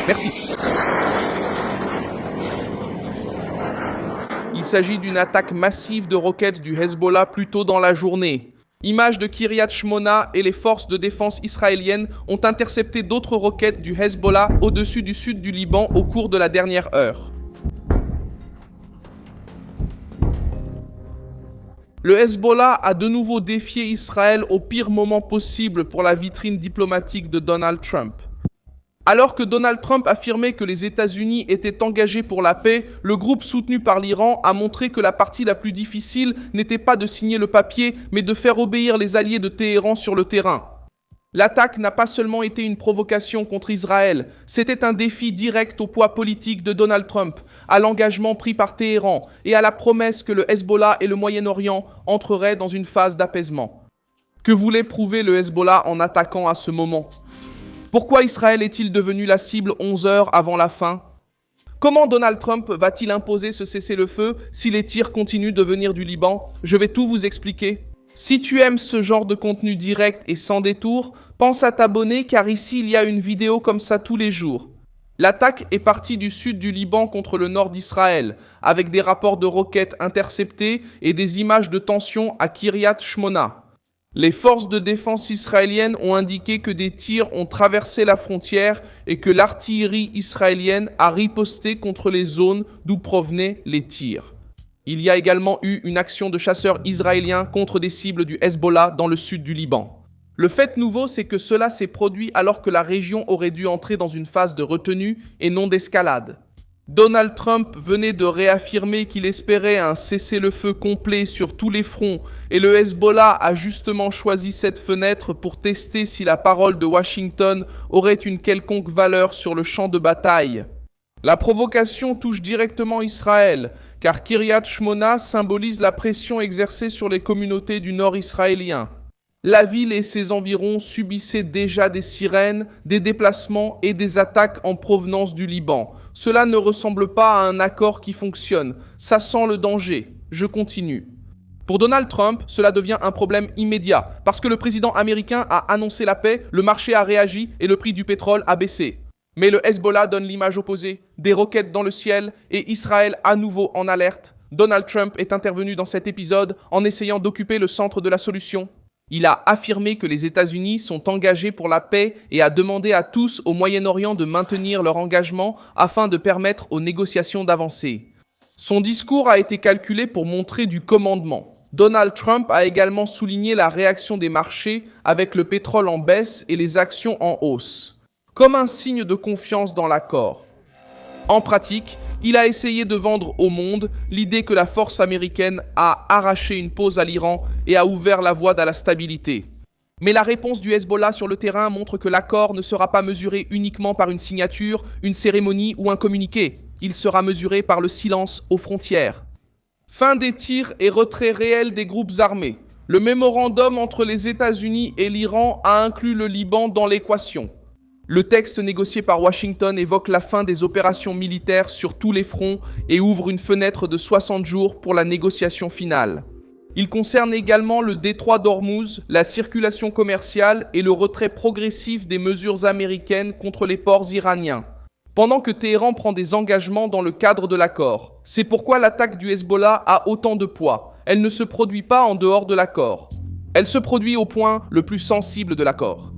Merci. Il s'agit d'une attaque massive de roquettes du Hezbollah plus tôt dans la journée. Images de Kiryat Shmona et les forces de défense israéliennes ont intercepté d'autres roquettes du Hezbollah au-dessus du sud du Liban au cours de la dernière heure. Le Hezbollah a de nouveau défié Israël au pire moment possible pour la vitrine diplomatique de Donald Trump. Alors que Donald Trump affirmait que les États-Unis étaient engagés pour la paix, le groupe soutenu par l'Iran a montré que la partie la plus difficile n'était pas de signer le papier, mais de faire obéir les alliés de Téhéran sur le terrain. L'attaque n'a pas seulement été une provocation contre Israël, c'était un défi direct au poids politique de Donald Trump, à l'engagement pris par Téhéran et à la promesse que le Hezbollah et le Moyen-Orient entreraient dans une phase d'apaisement. Que voulait prouver le Hezbollah en attaquant à ce moment ? Pourquoi Israël est-il devenu la cible 11 heures avant la fin ? Comment Donald Trump va-t-il imposer ce cessez-le-feu si les tirs continuent de venir du Liban ? Je vais tout vous expliquer. Si tu aimes ce genre de contenu direct et sans détour, pense à t'abonner car ici il y a une vidéo comme ça tous les jours. L'attaque est partie du sud du Liban contre le nord d'Israël, avec des rapports de roquettes interceptées et des images de tension à Kiryat Shmona. Les forces de défense israéliennes ont indiqué que des tirs ont traversé la frontière et que l'artillerie israélienne a riposté contre les zones d'où provenaient les tirs. Il y a également eu une action de chasseurs israéliens contre des cibles du Hezbollah dans le sud du Liban. Le fait nouveau, c'est que cela s'est produit alors que la région aurait dû entrer dans une phase de retenue et non d'escalade. Donald Trump venait de réaffirmer qu'il espérait un cessez-le-feu complet sur tous les fronts et le Hezbollah a justement choisi cette fenêtre pour tester si la parole de Washington aurait une quelconque valeur sur le champ de bataille. La provocation touche directement Israël, car Kiryat Shmona symbolise la pression exercée sur les communautés du nord israélien. La ville et ses environs subissaient déjà des sirènes, des déplacements et des attaques en provenance du Liban. Cela ne ressemble pas à un accord qui fonctionne. Ça sent le danger. Je continue. Pour Donald Trump, cela devient un problème immédiat. Parce que le président américain a annoncé la paix, le marché a réagi et le prix du pétrole a baissé. Mais le Hezbollah donne l'image opposée, des roquettes dans le ciel et Israël à nouveau en alerte. Donald Trump est intervenu dans cet épisode en essayant d'occuper le centre de la solution. Il a affirmé que les États-Unis sont engagés pour la paix et a demandé à tous au Moyen-Orient de maintenir leur engagement afin de permettre aux négociations d'avancer. Son discours a été calculé pour montrer du commandement. Donald Trump a également souligné la réaction des marchés avec le pétrole en baisse et les actions en hausse, comme un signe de confiance dans l'accord. En pratique, il a essayé de vendre au monde l'idée que la force américaine a arraché une pause à l'Iran et a ouvert la voie à la stabilité. Mais la réponse du Hezbollah sur le terrain montre que l'accord ne sera pas mesuré uniquement par une signature, une cérémonie ou un communiqué. Il sera mesuré par le silence aux frontières. Fin des tirs et retrait réel des groupes armés. Le mémorandum entre les États-Unis et l'Iran a inclus le Liban dans l'équation. Le texte négocié par Washington évoque la fin des opérations militaires sur tous les fronts et ouvre une fenêtre de 60 jours pour la négociation finale. Il concerne également le détroit d'Ormuz, la circulation commerciale et le retrait progressif des mesures américaines contre les ports iraniens, pendant que Téhéran prend des engagements dans le cadre de l'accord. C'est pourquoi l'attaque du Hezbollah a autant de poids. Elle ne se produit pas en dehors de l'accord. Elle se produit au point le plus sensible de l'accord.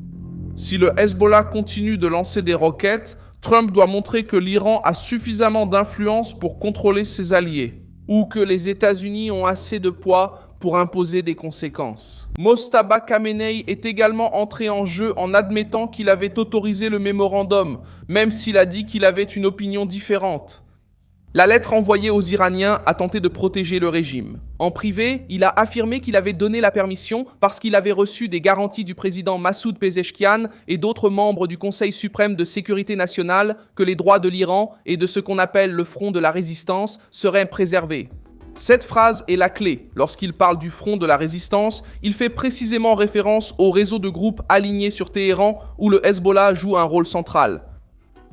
Si le Hezbollah continue de lancer des roquettes, Trump doit montrer que l'Iran a suffisamment d'influence pour contrôler ses alliés, ou que les États-Unis ont assez de poids pour imposer des conséquences. Mojtaba Khamenei est également entré en jeu en admettant qu'il avait autorisé le mémorandum, même s'il a dit qu'il avait une opinion différente. La lettre envoyée aux Iraniens a tenté de protéger le régime. En privé, il a affirmé qu'il avait donné la permission parce qu'il avait reçu des garanties du président Massoud Pezeshkian et d'autres membres du Conseil suprême de sécurité nationale que les droits de l'Iran et de ce qu'on appelle le front de la résistance seraient préservés. Cette phrase est la clé. Lorsqu'il parle du front de la résistance, il fait précisément référence au réseau de groupes alignés sur Téhéran où le Hezbollah joue un rôle central.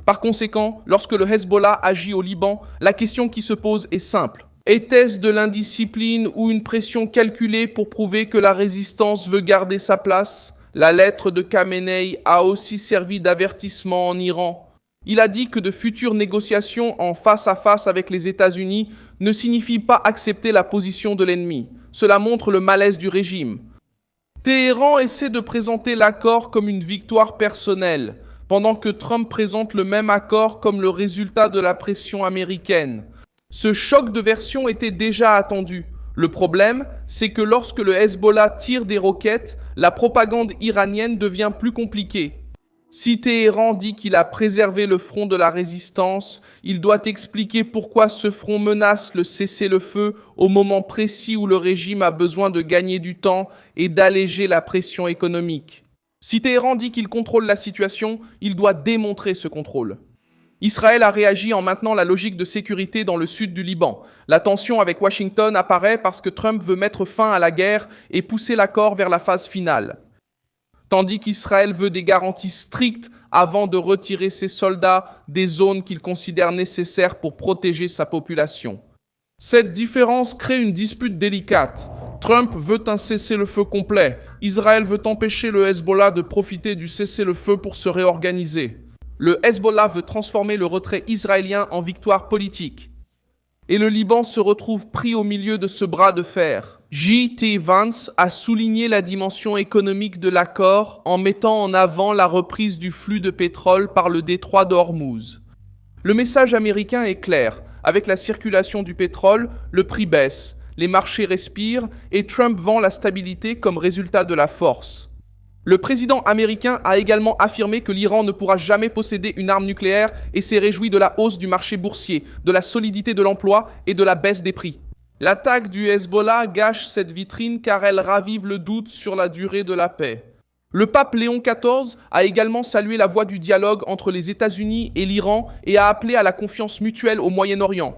Par conséquent, lorsque le Hezbollah agit au Liban, la question qui se pose est simple. Était-ce de l'indiscipline ou une pression calculée pour prouver que la résistance veut garder sa place ? La lettre de Khamenei a aussi servi d'avertissement en Iran. Il a dit que de futures négociations en face à face avec les États-Unis ne signifient pas accepter la position de l'ennemi. Cela montre le malaise du régime. Téhéran essaie de présenter l'accord comme une victoire personnelle, pendant que Trump présente le même accord comme le résultat de la pression américaine. Ce choc de version était déjà attendu. Le problème, c'est que lorsque le Hezbollah tire des roquettes, la propagande iranienne devient plus compliquée. Si Téhéran dit qu'il a préservé le front de la résistance, il doit expliquer pourquoi ce front menace le cessez-le-feu au moment précis où le régime a besoin de gagner du temps et d'alléger la pression économique. Si Téhéran dit qu'il contrôle la situation, il doit démontrer ce contrôle. Israël a réagi en maintenant la logique de sécurité dans le sud du Liban. La tension avec Washington apparaît parce que Trump veut mettre fin à la guerre et pousser l'accord vers la phase finale. Tandis qu'Israël veut des garanties strictes avant de retirer ses soldats des zones qu'il considère nécessaires pour protéger sa population. Cette différence crée une dispute délicate. Trump veut un cessez-le-feu complet. Israël veut empêcher le Hezbollah de profiter du cessez-le-feu pour se réorganiser. Le Hezbollah veut transformer le retrait israélien en victoire politique. Et le Liban se retrouve pris au milieu de ce bras de fer. J.T. Vance a souligné la dimension économique de l'accord en mettant en avant la reprise du flux de pétrole par le détroit d'Ormuz. Le message américain est clair. Avec la circulation du pétrole, le prix baisse, les marchés respirent et Trump vend la stabilité comme résultat de la force. Le président américain a également affirmé que l'Iran ne pourra jamais posséder une arme nucléaire et s'est réjoui de la hausse du marché boursier, de la solidité de l'emploi et de la baisse des prix. L'attaque du Hezbollah gâche cette vitrine car elle ravive le doute sur la durée de la paix. Le pape Léon XIV a également salué la voie du dialogue entre les États-Unis et l'Iran et a appelé à la confiance mutuelle au Moyen-Orient.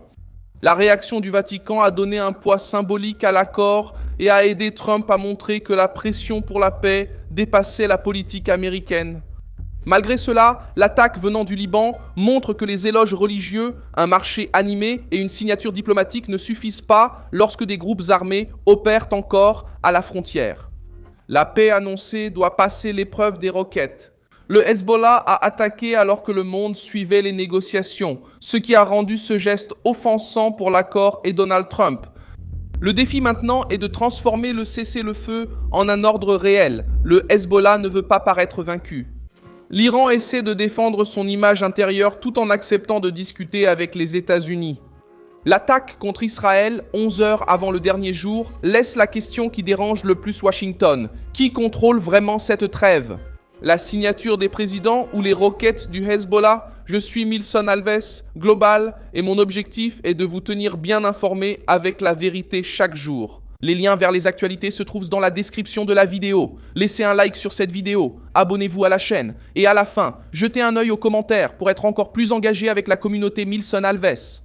La réaction du Vatican a donné un poids symbolique à l'accord et a aidé Trump à montrer que la pression pour la paix dépassait la politique américaine. Malgré cela, l'attaque venant du Liban montre que les éloges religieux, un marché animé et une signature diplomatique ne suffisent pas lorsque des groupes armés opèrent encore à la frontière. La paix annoncée doit passer l'épreuve des roquettes. Le Hezbollah a attaqué alors que le monde suivait les négociations, ce qui a rendu ce geste offensant pour l'accord et Donald Trump. Le défi maintenant est de transformer le cessez-le-feu en un ordre réel. Le Hezbollah ne veut pas paraître vaincu. L'Iran essaie de défendre son image intérieure tout en acceptant de discuter avec les États-Unis. L'attaque contre Israël, 11 heures avant le dernier jour, laisse la question qui dérange le plus Washington. Qui contrôle vraiment cette trêve ? La signature des présidents ou les roquettes du Hezbollah? Je suis Milson Alves, Global, et mon objectif est de vous tenir bien informés avec la vérité chaque jour. Les liens vers les actualités se trouvent dans la description de la vidéo. Laissez un like sur cette vidéo, abonnez-vous à la chaîne, et à la fin, jetez un œil aux commentaires pour être encore plus engagé avec la communauté Milson Alves.